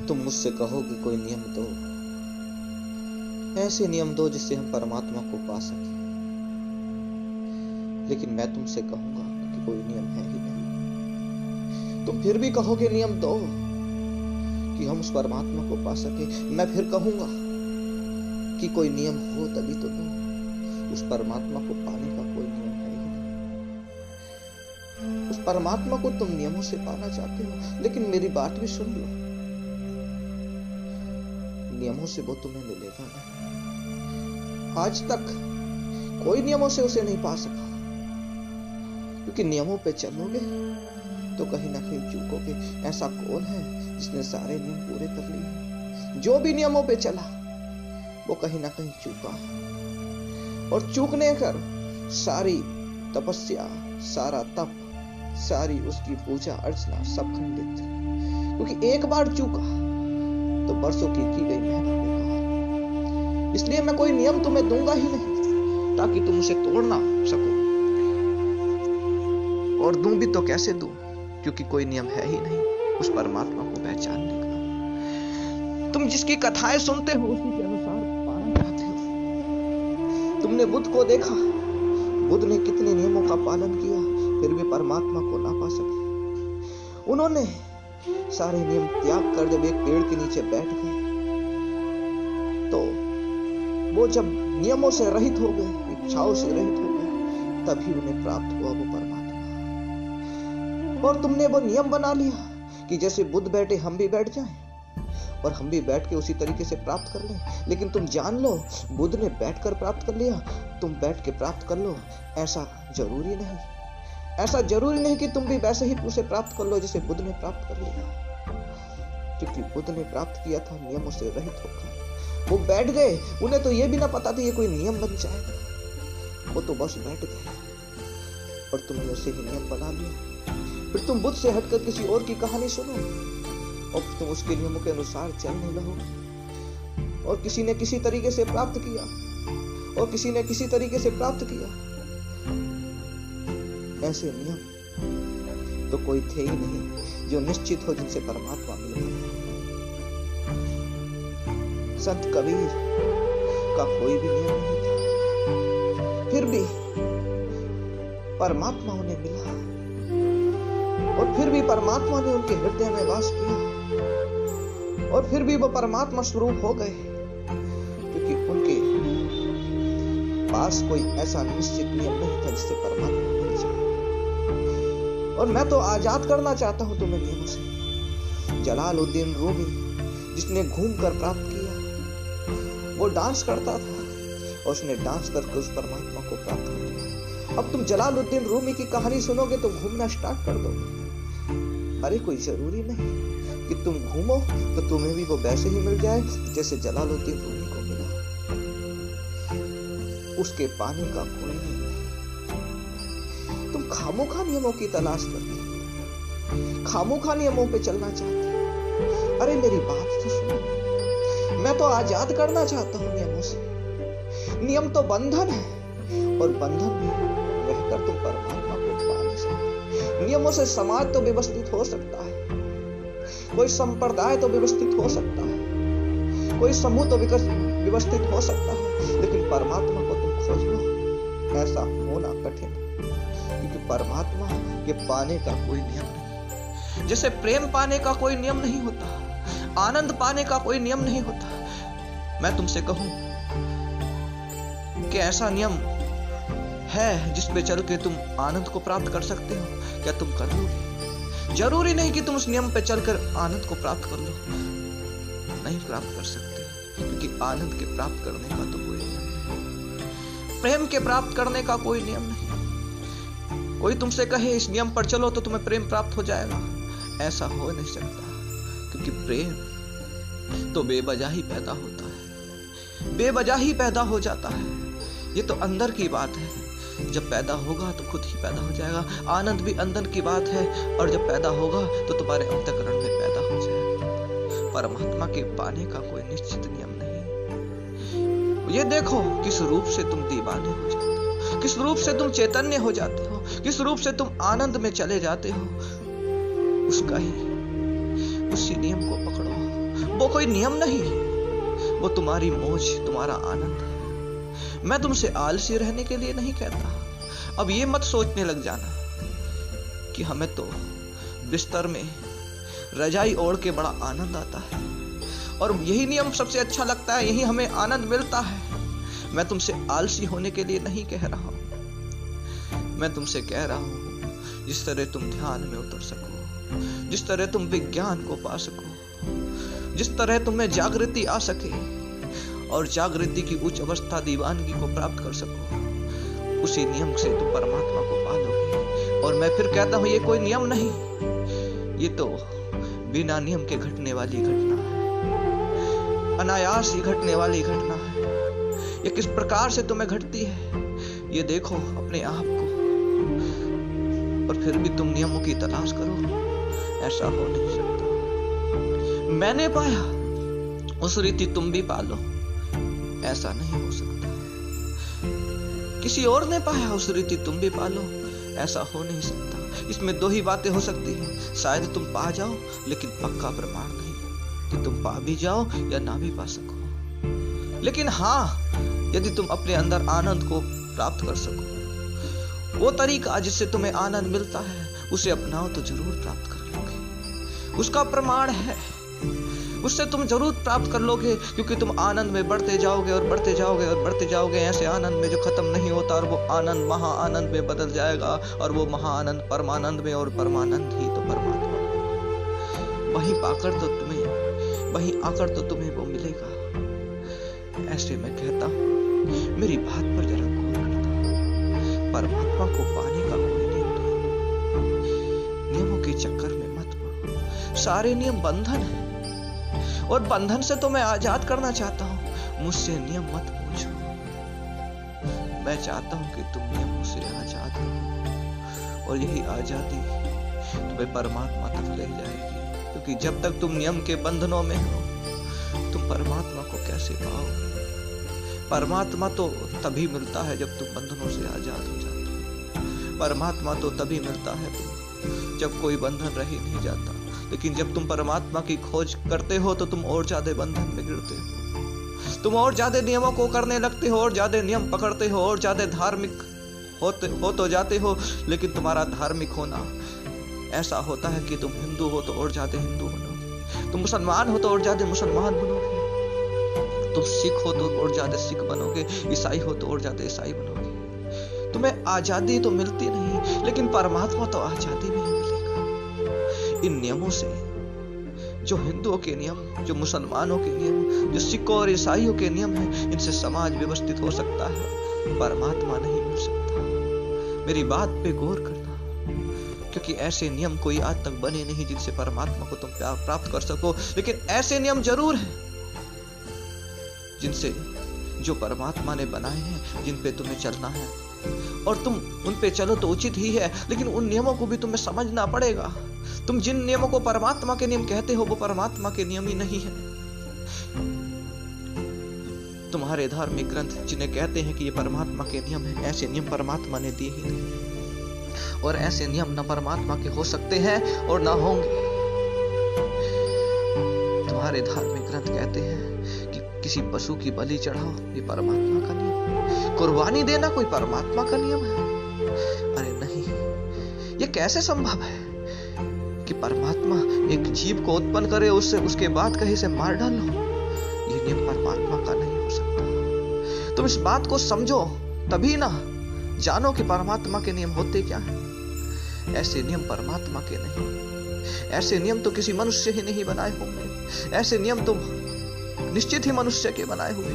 तुम मुझसे कहो कि कोई नियम दो, ऐसे नियम दो जिससे हम परमात्मा को पा सके, लेकिन मैं तुमसे कहूंगा कि कोई नियम है ही नहीं। तुम फिर भी कहोगे नियम दो कि हम उस परमात्मा को पा सके। मैं फिर कहूंगा कि कोई नियम हो तभी तो दो। उस परमात्मा को पाने का कोई नियम है ही नहीं। उस परमात्मा को तुम नियमों से पाना चाहते हो, लेकिन मेरी बात भी सुन लो, नियमों से वो तुम्हें मिलेगा नहीं। आज तक कोई नियमों से उसे नहीं पा सका, क्योंकि नियमों पे चलोगे तो कहीं ना कहीं चूकोगे। ऐसा कौन है जिसने सारे नियम पूरे कर लिए? जो भी नियमों पे चला वो कहीं ना कहीं चूका है, और चूकने कर सारी तपस्या, सारा तप, सारी उसकी पूजा अर्चना सब खंडित। क्योंकि एक बार चूका तो बरसों की गई मेहनत बेकार। इसलिए मैं कोई नियम तुम्हें दूंगा ही नहीं, ताकि तुम उसे तोड़ ना सको। और दूं भी तो कैसे दूं, क्योंकि कोई नियम है ही नहीं उस परमात्मा को पहचानने का। तुम जिसकी कथाएं सुनते हो उसी के अनुसार पाना चाहते हो। तुमने बुद्ध को देखा, बुद्ध ने कितने नियमों का पालन किया, फिर भी परमात्मा को ना पा सके। उन्होंने सारे नियम त्याग कर जब एक पेड़ के नीचे बैठ गए, तो वो जब नियमों से रहित हो गए, इच्छाओं से रहित हो गए, तभी उन्हें प्राप्त हुआ वो परमात्मा। और तुमने वो नियम बना लिया कि जैसे बुद्ध बैठे हम भी बैठ जाएं, और हम भी बैठ के उसी तरीके से प्राप्त कर लें। लेकिन तुम जान लो, बुद्ध ने बैठकर प्राप्त कर लिया, तुम बैठ के प्राप्त कर लो, ऐसा जरूरी नहीं। ऐसा जरूरी नहीं कि तुम भी वैसे ही उसे प्राप्त कर लो जैसे बुद्ध ने प्राप्त कर लिया। क्योंकि बुद्ध ने प्राप्त किया था नियमों से रहित होकर। वो बैठ गए, उन्हें तो ये भी ना पता था ये कोई नियम बन जाएगा। वो तो बस बैठ गए, और तुमने उसे ही नियम बना लिया। फिर तुम बुद्ध से हटकर किसी और की कहानी सुनो, और तुम उसके नियमों के अनुसार चलने लगो। और किसी ने किसी तरीके से प्राप्त किया, और किसी ने किसी तरीके से प्राप्त किया। ऐसे नियम तो कोई थे ही नहीं जो निश्चित हो जिनसे परमात्मा मिल गया। संत कबीर का कोई भी नियम नहीं था, फिर भी परमात्मा उन्हें मिला, और फिर भी परमात्मा ने उनके हृदय में वास किया, और फिर भी वो परमात्मा स्वरूप हो गए, क्योंकि उनके पास कोई ऐसा निश्चित नियम नहीं था जिससे परमात्मा मिल जाए। और मैं तो आजाद करना चाहता हूं तुम्हें नियमों से। जलालुद्दीन रूमी, जिसने घूम कर प्राप्त किया, वो डांस करता था, और उसने डांस करके उस परमात्मा को प्राप्त कर लिया। अब तुम जलालुद्दीन रूमी की कहानी सुनोगे तो घूमना स्टार्ट कर दोगे। अरे कोई जरूरी नहीं कि तुम घूमो तो तुम्हें भी वो वैसे ही मिल जाए जैसे जलालुद्दीन रूमी को मिला। उसके पाने का कोई नहीं। तुम खामोखा नियमों की तलाश करते, खामोखा नियमों पे चलना चाहते। अरे मेरी बात तो सुनो, मैं तो आजाद करना चाहता हूं नियमों से। नियम तो बंधन है, और बंधन में रहकर तुम परमात्मा को पा नहीं सकते। नियमों से समाज तो व्यवस्थित हो सकता है, कोई संप्रदाय तो व्यवस्थित हो सकता है, कोई समूह तो व्यवस्थित हो सकता है, लेकिन परमात्मा को तुम खोज लो, ऐसा होना कठिन है। क्योंकि परमात्मा के पाने का कोई नियम नहीं। जैसे प्रेम पाने का कोई नियम नहीं होता, आनंद पाने का कोई नियम नहीं होता। मैं तुमसे कहूं कि ऐसा नियम है जिस पे चल के तुम आनंद को प्राप्त कर सकते हो, क्या तुम कर लोगे? जरूरी नहीं कि तुम उस नियम पे चलकर आनंद को प्राप्त कर लो, नहीं प्राप्त कर सकते, क्योंकि आनंद के प्राप्त करने का तो कोई नियम नहीं, प्रेम के प्राप्त करने का कोई नियम नहीं। कोई तुमसे कहे इस नियम पर चलो तो तुम्हें प्रेम प्राप्त हो जाएगा, ऐसा हो नहीं सकता। क्योंकि प्रेम तो बेवजह ही पैदा होता है, बेवजह ही पैदा हो जाता है। ये तो अंदर की बात है, जब पैदा होगा तो खुद ही पैदा हो जाएगा। आनंद भी अंदर की बात है, और जब पैदा होगा तो तुम्हारे अंतःकरण में पैदा हो जाएगा। परमात्मा के पाने का कोई निश्चित नियम नहीं। ये देखो किस रूप से तुम दीवाने हो जाते हो, किस रूप से तुम चैतन्य हो जाते हो, किस रूप से तुम आनंद में चले जाते हो, उसका ही उसी नियम को पकड़ो। वो कोई नियम नहीं, वो तुम्हारी मौज, तुम्हारा आनंद है। मैं तुमसे आलसी रहने के लिए नहीं कहता। अब ये मत सोचने लग जाना कि हमें तो बिस्तर में रजाई ओढ़ के बड़ा आनंद आता है और यही नियम सबसे अच्छा लगता है, यही हमें आनंद मिलता है। मैं तुमसे आलसी होने के लिए नहीं कह रहा हूं। मैं तुमसे कह रहा हूं जिस तरह तुम ध्यान में उतर सको, जिस तरह तुम विज्ञान को पा सको, जिस तरह तुम्हें जागृति आ सके और जागृति की उच्च अवस्था दीवानगी को प्राप्त कर सको, उसी नियम से तुम परमात्मा को पालोगे। और मैं फिर कहता हूं ये कोई नियम नहीं, ये तो बिना नियम के घटने वाली घटना है, अनायास ही घटने वाली घटना है। ये किस प्रकार से तुम्हें घटती है ये देखो अपने आप को, और फिर भी तुम नियमों की तलाश करो। ऐसा हो नहीं सकता। मैंने पाया उस रीति तुम भी पालो, ऐसा नहीं हो सकता। किसी और ने पाया उस रीति तुम भी पालो, ऐसा हो नहीं सकता। इसमें दो ही बातें हो सकती हैं, शायद तुम पा जाओ लेकिन पक्का प्रमाण नहीं कि तुम पा भी जाओ या ना भी पा सको। लेकिन हाँ, यदि तुम अपने अंदर आनंद को प्राप्त कर सको, वो तरीका जिससे तुम्हें आनंद मिलता है उसे अपनाओ तो जरूर प्राप्त कर लोगे। उसका प्रमाण है, उससे तुम जरूर प्राप्त कर लोगे, क्योंकि तुम आनंद में बढ़ते जाओगे और बढ़ते जाओगे और बढ़ते जाओगे, ऐसे आनंद में जो खत्म नहीं होता, और वो आनंद महा आनंद में बदल जाएगा, और वो महा आनंद परमानंद में, और परमानंद ही तो परमात्मा। वहीं पाकर तो तुम्हें, वहीं आकर तो तुम्हें वो मिलेगा। ऐसे मैं कहता हूं, मेरी बात पर जरा गौर करना। परमात्मा को पाने का कोई नियम नहीं। नियमों के चक्कर में मत पड़ो। सारे नियम बंधन है, और बंधन से तो मैं आजाद करना चाहता हूं। मुझसे नियम मत पूछो। मैं चाहता हूं कि तुम नियमों से आजाद हो, और यही आजादी तुम्हें परमात्मा तक ले जाएगी। क्योंकि जब तक तुम नियम के बंधनों में हो, तुम परमात्मा को कैसे पाओगे? परमात्मा तो तभी मिलता है जब तुम बंधनों से आजाद हो जाते हो। परमात्मा तो तभी मिलता है तुम जब कोई बंधन रह ही नहीं जाता। लेकिन जब तुम परमात्मा की खोज करते हो तो तुम और ज्यादा बंधन में गिरते हो, तुम और ज्यादा नियमों को करने लगते हो, और ज्यादा नियम पकड़ते हो, और ज्यादा धार्मिक हो तो जाते हो। लेकिन तुम्हारा धार्मिक होना ऐसा होता है कि तुम हिंदू हो तो और ज्यादा हिंदू बनोगे, तुम मुसलमान हो तो और ज्यादा मुसलमान बनोगे, तुम सिख हो तो और ज्यादा सिख बनोगे, ईसाई हो तो और ज्यादा ईसाई बनोगे। तुम्हें आजादी तो मिलती नहीं, लेकिन परमात्मा तो आजादी में ही मिलेगा। इन नियमों से, जो हिंदुओं के नियम, जो मुसलमानों के नियम, जो सिखों और ईसाइयों के नियम हैं, इनसे समाज व्यवस्थित हो सकता है, परमात्मा नहीं मिल सकता। मेरी बात पे गौर करना, क्योंकि ऐसे नियम कोई आज तक बने नहीं जिनसे परमात्मा को तुम प्राप्त कर सको। लेकिन ऐसे नियम जरूर हैं जिनसे, जो परमात्मा ने बनाए हैं, जिन पे तुम्हें चलना है, और तुम उन पे चलो तो उचित ही है। लेकिन उन नियमों को भी तुम्हें समझना पड़ेगा। तुम जिन नियमों को परमात्मा के नियम कहते हो, वो परमात्मा के नियम ही नहीं है। तुम्हारे धार्मिक ग्रंथ जिन्हें कहते हैं कि ये परमात्मा के नियम है, ऐसे नियम परमात्मा ने दिए ही नहीं, और ऐसे नियम न परमात्मा के हो सकते हैं और ना होंगे। तुम्हारे धार्मिक ग्रंथ कहते हैं कि किसी पशु की बलि चढ़ाओ, ये परमात्मा का नियम है। कुर्बानी देना कोई परमात्मा का नियम है? अरे नहीं, ये कैसे संभव है कि परमात्मा एक जीव को उत्पन्न करे, उससे उसके बाद कहीं से मार डालो? ये नियम परमात्मा का नहीं हो सकता। तुम इस बात को समझो, तभी ना जानो कि परमात्मा के नियम होते क्या हैं। ऐसे नियम परमात्मा के नहीं, ऐसे नियम तो किसी मनुष्य ही नहीं बनाए होंगे, ऐसे नियम तो निश्चित ही मनुष्य के बनाए हुए,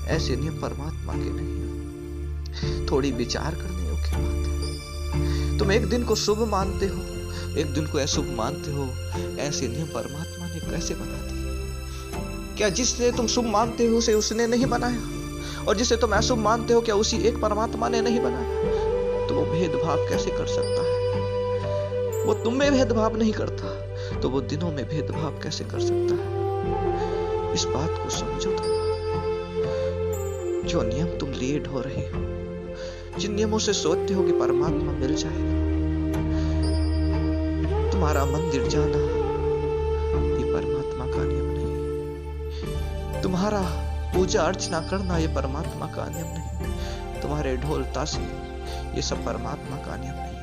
ऐसे नियम परमात्मा के नहीं। थोड़ी विचार करने योग्य बात है। तुम एक दिन को शुभ मानते हो, एक दिन को अशुभ मानते हो, ऐसे नियम परमात्मा ने कैसे बना दिए? क्या जिसने तुम शुभ मानते हो उसे उसने नहीं बनाया, और जिसे तुम अशुभ मानते हो क्या उसी एक परमात्मा ने नहीं बनाया? तो वो भेदभाव कैसे कर सकता है? वो तुम में भेदभाव नहीं करता, तो वो दिनों में भेदभाव कैसे कर सकता है? इस बात को समझो तुम। जो नियम तुम लिए ढो रहे हो, जिन नियमों से सोचते हो कि परमात्मा मिल जाएगा, तुम्हारा मंदिर जाना, ये परमात्मा का नियम नहीं। तुम्हारा पूजा अर्चना करना ये परमात्मा का नियम नहीं। तुम्हारे ढोल ताशे ये सब परमात्मा का नियम नहीं।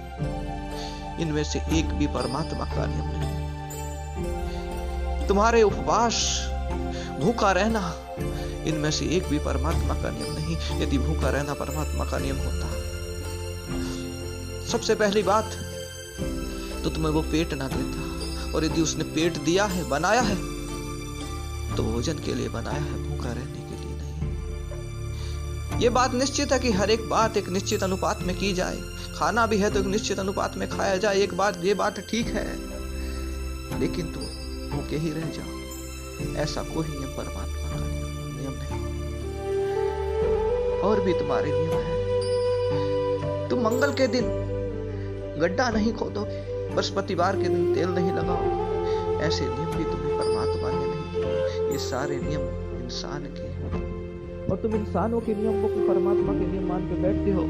इनमें से एक भी परमात्मा का नियम नहीं। तुम्हारे उपवास, भूखा रहना, इनमें से एक भी परमात्मा का नियम नहीं। यदि भूखा रहना परमात्मा का नियम होता, सबसे पहली बात तो तुम्हें वो पेट ना देता, और यदि उसने पेट दिया है, बनाया है, तो भोजन के लिए बनाया है, भूखा रहने के लिए नहीं। ये बात निश्चित है कि हर एक बात एक निश्चित अनुपात में की जाए। खाना भी है तो एक निश्चित अनुपात में खाया जाए, एक बात, ये बात ठीक है। लेकिन तुम भूखे ही रह जाओ, ऐसा कोई नियम परमात्मा का नियम नहीं। और भी तुम्हारे नियम है। तुम मंगल के दिन गड्ढा नहीं खोदोगे, बृहस्पतिवार के दिन तेल नहीं लगाओगे। ऐसे नियम भी तुम्हें परमात्मा ने नहीं दिए। ये सारे नियम इंसान के हैं, और तुम इंसानों के नियमों को परमात्मा के नियम मान के बैठते हो,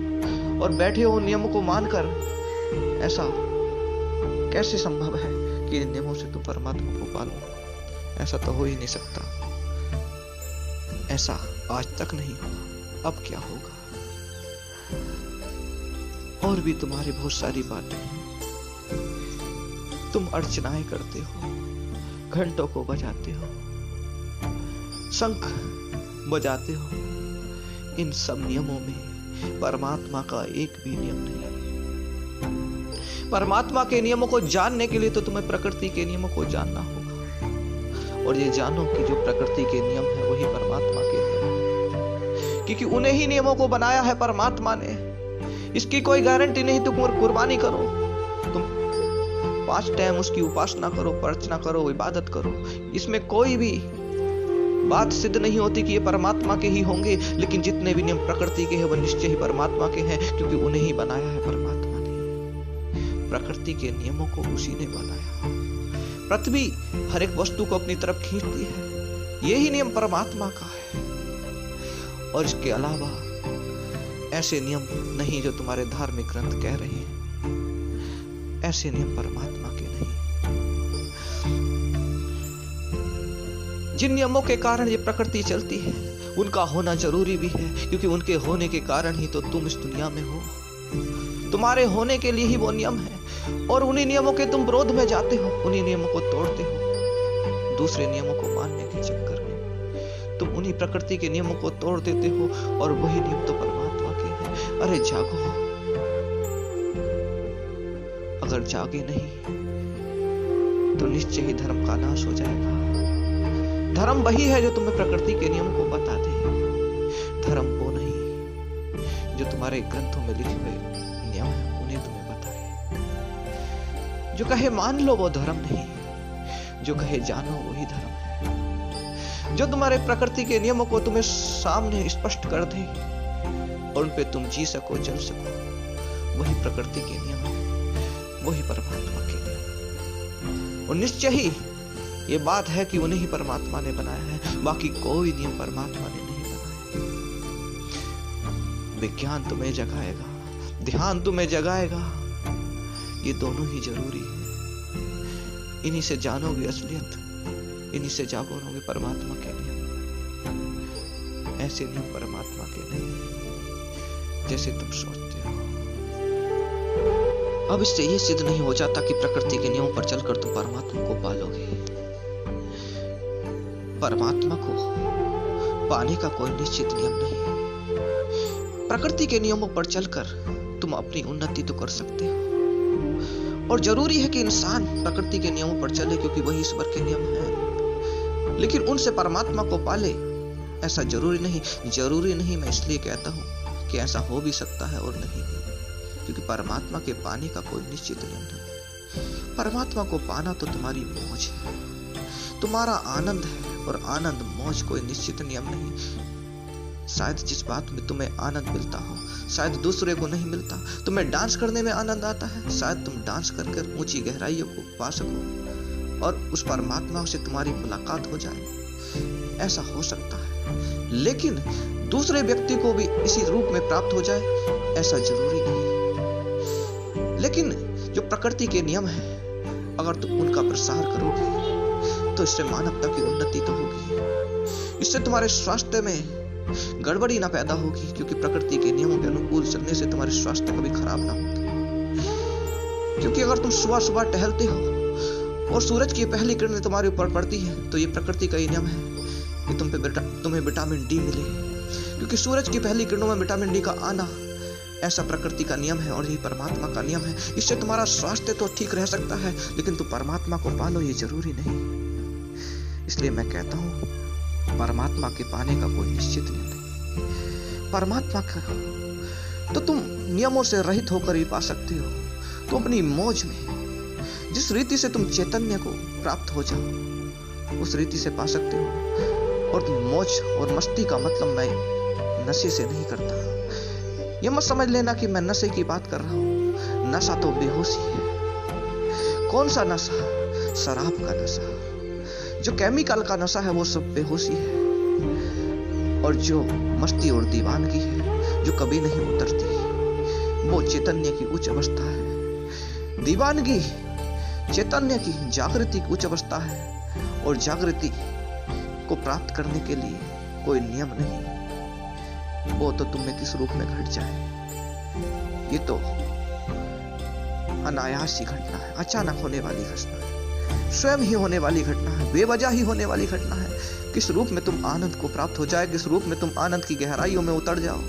और बैठे हो नियमों को मानकर। ऐसा कैसे संभव है कि इन नियमों से तुम परमात्मा को पालो? ऐसा तो हो ही नहीं सकता। ऐसा आज तक नहीं हुआ, अब क्या होगा? और भी तुम्हारी बहुत सारी बातें हैं। तुम अर्चनाएं करते हो, घंटों को बजाते हो, शंख बजाते हो। इन सब नियमों में परमात्मा का एक भी नियम नहीं। परमात्मा के नियमों को जानने के लिए तो तुम्हें प्रकृति के नियमों को जानना होगा, और ये जानो कि जो प्रकृति के नियम है वही परमात्मा के नियम है, क्योंकि उन्हें ही नियमों को बनाया है परमात्मा ने। इसकी कोई गारंटी नहीं तुम कुर्बानी करो, तुम 5 टाइम उसकी उपासना करो, अर्चना करो, इबादत करो, इसमें कोई भी बात सिद्ध नहीं होती कि ये परमात्मा के ही होंगे। लेकिन जितने भी नियम प्रकृति के हैं वो निश्चय ही परमात्मा के हैं, क्योंकि उन्हें ही बनाया है परमात्मा ने। प्रकृति के नियमों को उसी ने बनाया। पृथ्वी हर एक वस्तु को अपनी तरफ खींचती है, यही नियम परमात्मा का है। और इसके अलावा ऐसे नियम नहीं जो तुम्हारे धार्मिक ग्रंथ कह रहे हैं। ऐसे नियम परमात्मा के नहीं। जिन नियमों के कारण ये प्रकृति चलती है, उनका होना जरूरी भी है, क्योंकि उनके होने के कारण ही तो तुम इस दुनिया में हो। तुम्हारे होने के लिए ही वो नियम है, और उन्हीं नियमों के तुम विरोध में जाते हो, उन्हीं नियमों को तोड़ते हो। दूसरे नियमों को मानने के चक्कर में तुम उन्हीं प्रकृति के नियमों को तोड़ देते हो, और वही नियम तो परमात्मा के हैं। अरे जागो, अगर जागे नहीं तो निश्चय ही धर्म का नाश हो जाएगा। धर्म वही है जो तुम्हें प्रकृति के नियम को बता दे। धर्म वो नहीं जो तुम्हारे ग्रंथों में लिखे हुए नियम है उन्हें तुम्हें बताए। जो कहे मान लो वो धर्म नहीं, जो कहे जानो वही धर्म है। जो तुम्हारे प्रकृति के नियमों को तुम्हें सामने स्पष्ट कर दे और उन पे तुम जी सको, चल सको, वही प्रकृति के नियम है, वही परमात्मा के नियम। और निश्चय ही ये बात है कि उन्हें ही परमात्मा ने बनाया है, बाकी कोई नियम परमात्मा ने नहीं बनाया। विज्ञान तुम्हें जगाएगा, ध्यान तुम्हें जगाएगा, ये दोनों ही जरूरी है। इन्हीं से जानोगे असलियत, इन्हीं से जागोगे परमात्मा के नियम। ऐसे नियम परमात्मा के नहीं जैसे तुम सोचते हो। अब इससे ये सिद्ध नहीं हो जाता कि प्रकृति के नियमों पर चलकर तुम परमात्मा को पालोगे। परमात्मा को पाने का कोई निश्चित नियम नहीं। प्रकृति के नियमों पर चलकर तुम अपनी उन्नति तो कर सकते हो, और जरूरी है कि इंसान प्रकृति के नियमों पर चले, क्योंकि वही ईश्वर के नियम हैं। लेकिन उनसे परमात्मा को पाले ऐसा जरूरी नहीं। जरूरी नहीं मैं इसलिए कहता हूं कि ऐसा हो भी सकता है और नहीं भी, क्योंकि परमात्मा के पाने का कोई निश्चित नियम नहीं। परमात्मा को पाना तो तुम्हारी मौज है, तुम्हारा आनंद है, और आनंद मौज कोई निश्चित नियम नहीं। शायद जिस बात में तुम्हें आनंद मिलता हो शायद दूसरे को नहीं मिलता। तुम्हें डांस करने में आनंद आता है, शायद तुम डांस कर ऊंची गहराइयों को पा सको और उस परमात्मा से तुम्हारी मुलाकात हो जाए। ऐसा हो सकता है, लेकिन दूसरे व्यक्ति को भी इसी रूप में प्राप्त हो जाए ऐसा जरूरी नहीं। लेकिन जो प्रकृति के नियम है, अगर तुम उनका प्रसार करोगे, तो इससे मानवता की उन्नति तो होगी, इससे तुम्हारे स्वास्थ्य में गड़बड़ी ना पैदा होगी, क्योंकि प्रकृति के नियमों के अनुकूल चलने से तुम्हारे स्वास्थ्य कभी खराब ना होते। क्योंकि अगर तुम सुबह सुबह टहलते हो और सूरज की पहली किरणें तुम्हारे ऊपर पड़ती है, तो ये प्रकृति का ही नियम है कि तुम्हें विटामिन डी मिले, क्योंकि सूरज की पहली किरणों में विटामिन डी का आना ऐसा प्रकृति का नियम है और यही परमात्मा का नियम है। इससे तुम्हारा स्वास्थ्य तो ठीक रह सकता है, लेकिन तुम परमात्मा को पालो ये जरूरी नहीं। इसलिए मैं कहता हूं, परमात्मा के पाने का कोई निश्चित नियम नहीं। परमात्मा का तो तुम नियमों से रहित होकर ही पा सकते हो। तुम अपनी मौज में जिस रीति से तुम चैतन्य को प्राप्त हो जाओ, उस रीति से पा सकते हो। और तुम मौज और मस्ती का मतलब मैं नशे से नहीं करता। ये मत समझ लेना कि मैं नशे की बात कर रहा हूं। नशा तो बेहोशी है। कौन सा नशा? शराब का नशा। जो केमिकल का नशा है वो सब बेहोशी है। और जो मस्ती और दीवानगी है, जो कभी नहीं उतरती, वो चैतन्य की उच्च अवस्था है। दीवानगी चैतन्य की जागृति की उच्च अवस्था है। और जागृति को प्राप्त करने के लिए कोई नियम नहीं, वो तो तुम में किस रूप में घट जाए, ये तो अनायास ही घटना है, अचानक होने वाली घटना है, स्वयं ही होने वाली घटना है, बेवजह ही होने वाली घटना है। किस रूप में तुम आनंद को प्राप्त हो जाए, किस रूप में तुम आनंद की गहराइयों में उतर जाओ,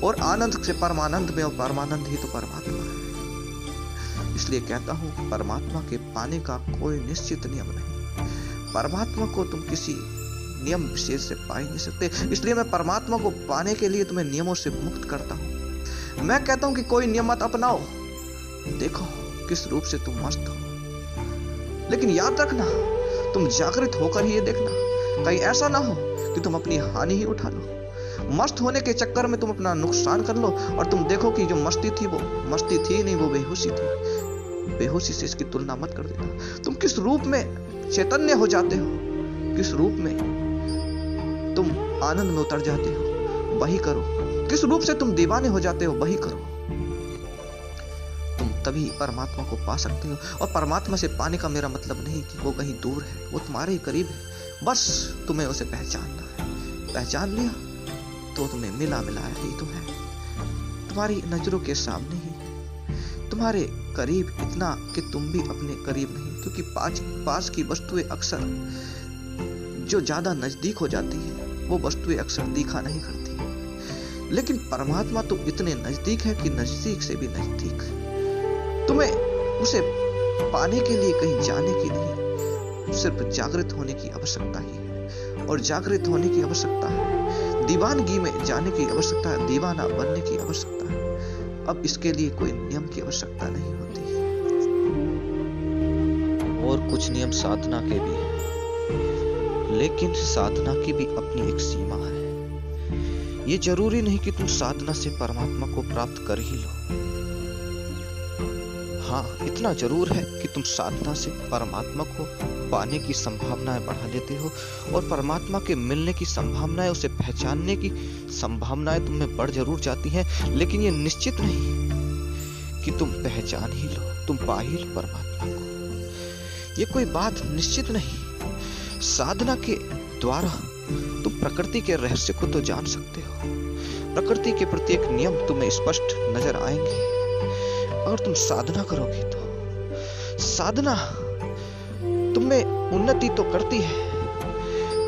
और आनंद से परमानंद में, और परमानंद ही तो परमात्मा है। इसलिए कहता हूं, परमात्मा के पाने का कोई निश्चित नियम नहीं। परमात्मा को तुम किसी नियम विशेष से पा ही नहीं सकते। इसलिए मैं परमात्मा को पाने के लिए तुम्हें नियमों से मुक्त करता हूं। मैं कहता हूं कि कोई नियम मत अपनाओ, देखो किस रूप से तुम मस्त हो। लेकिन याद रखना, तुम जागृत होकर ही ये देखना, कहीं ऐसा ना हो कि तुम अपनी हानि ही उठा लो। मस्त होने के चक्कर में तुम अपना नुकसान कर लो और तुम देखो कि जो मस्ती थी वो मस्ती थी नहीं, वो बेहोशी थी। बेहोशी से इसकी तुलना मत कर देना। तुम किस रूप में चैतन्य हो जाते हो, किस रूप में तुम आनंद में उतर जाते हो, वही करो। किस रूप से तुम दीवाने हो जाते हो, वही करो। तुम तभी परमात्मा को पा सकते हो। और परमात्मा से पाने का मेरा मतलब नहीं कि वो कहीं दूर है, वो तुम्हारे ही करीब है। बस तुम्हें उसे पहचानना है। पहचान लिया तो तुम्हें मिला मिलाया ही तो है, तुम्हारी नजरों के सामने ही है, तुम्हारे करीब इतना कि तुम भी अपने करीब नहीं। क्योंकि पास की वस्तुएं अक्सर जो ज्यादा नजदीक हो जाती है, वो वस्तुएं अक्सर दिखा नहीं करती। लेकिन परमात्मा तो इतने नजदीक है कि नजदीक से भी नजदीक। तुम्हें उसे पाने के लिए कहीं जाने की नहीं, सिर्फ जागृत होने की आवश्यकता ही है। और जागृत होने की आवश्यकता है, दीवानगी में जाने की आवश्यकता है, दीवाना बनने की आवश्यकता है। अब इसके लिए कोई नियम की आवश्यकता नहीं होती। और कुछ नियम साधना के भी हैं, लेकिन साधना की भी अपनी एक सीमा है। ये जरूरी नहीं कि तुम साधना से परमात्मा को प्राप्त कर ही लो। हाँ, इतना जरूर है कि तुम साधना से परमात्मा को पाने की संभावनाएं बढ़ा लेते हो, और परमात्मा के मिलने की संभावनाएं, उसे पहचानने की संभावनाएं तुम में बढ़ जरूर जाती हैं। लेकिन ये निश्चित नहीं कि तुम पहचान ही लो, तुम पा ही लो परमात्मा को। ये कोई बात निश्चित नहीं। साधना के द्वारा तुम प्रकृति के रहस्य को तो जान सकते हो। प्रकृति के प्रत्येक नियम तुम्हें स्पष्ट नजर आएंगे। अगर तुम साधना करोगे तो साधना तुम्हें उन्नति तो करती है।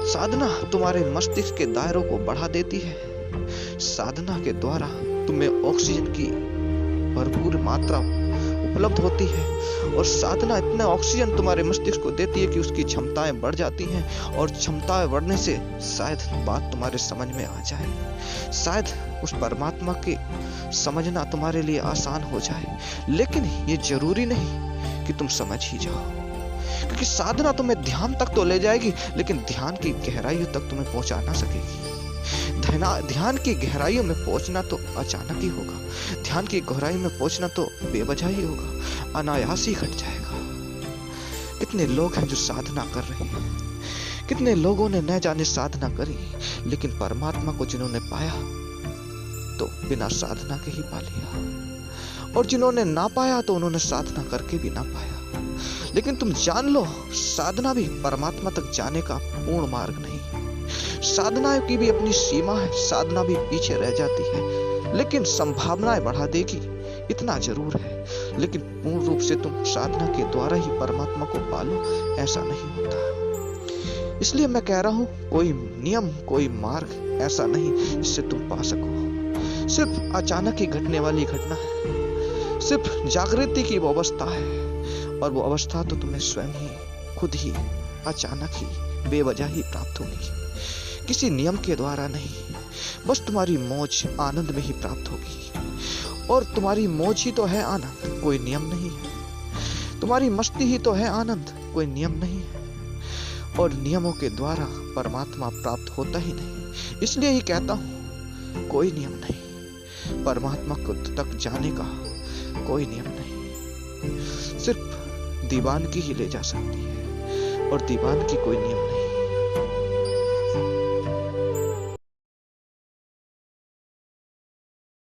साधना तुम्हारे मस्तिष्क के दायरों को बढ़ा देती है। साधना के द्वारा तुम्हें ऑक्सीजन की भरपूर मात्रा उपलब्ध होती है, और साधना इतना ऑक्सीजन तुम्हारे मस्तिष्क को देती है कि उसकी क्षमताएं बढ़ जाती हैं। और क्षमताएं बढ़ने से शायद बात तुम्हारे समझ में आ जाए, शायद उस परमात्मा के समझना तुम्हारे लिए आसान हो जाए। लेकिन ये जरूरी नहीं कि तुम समझ ही जाओ, क्योंकि साधना तुम्हें ध्यान तक तो ले जाएगी, लेकिन ध्यान की गहराइयों तक तुम्हें पहुंचा ना सकेगी। ध्यान की गहराइयों में पहुंचना तो अचानक ही होगा, ध्यान की गहराई में पहुंचना तो बेवजह ही होगा, अनायास ही घट जाएगा। कितने लोग हैं जो साधना कर रहे हैं, कितने लोगों ने न जाने साधना करी, लेकिन परमात्मा को जिन्होंने पाया तो बिना साधना के ही पा लिया, और जिन्होंने ना पाया तो उन्होंने साधना करके भी ना पाया। लेकिन तुम जान लो, साधना भी परमात्मा तक जाने का पूर्ण मार्ग नहीं। साधना की भी अपनी सीमा है, साधना भी पीछे रह जाती है, लेकिन संभावनाएं बढ़ा देगी, इतना जरूर है। लेकिन पूर्ण रूप से तुम साधना के द्वारा ही परमात्मा को पालो, ऐसा नहीं होता। इसलिए मैं कह रहा हूं, कोई नियम, कोई मार्ग ऐसा नहीं जिससे तुम पा सको। सिर्फ अचानक ही घटने वाली घटना है, सिर्फ जागृति की वो अवस्था है, और वो अवस्था तो तुम्हें स्वयं ही, खुद ही, अचानक ही, बेवजह ही प्राप्त होगी, किसी नियम के द्वारा नहीं। बस तुम्हारी मौज आनंद में ही प्राप्त होगी, और तुम्हारी मौज ही तो है आनंद, कोई नियम नहीं है। तुम्हारी मस्ती ही तो है आनंद, कोई नियम नहीं है। और नियमों के द्वारा परमात्मा प्राप्त होता ही नहीं। इसलिए ही कहता हूं, कोई नियम नहीं, परमात्मा को तक जाने का कोई नियम नहीं। सिर्फ दीवानगी ही ले जा सकती है, और दीवानगी कोई नियम नहीं।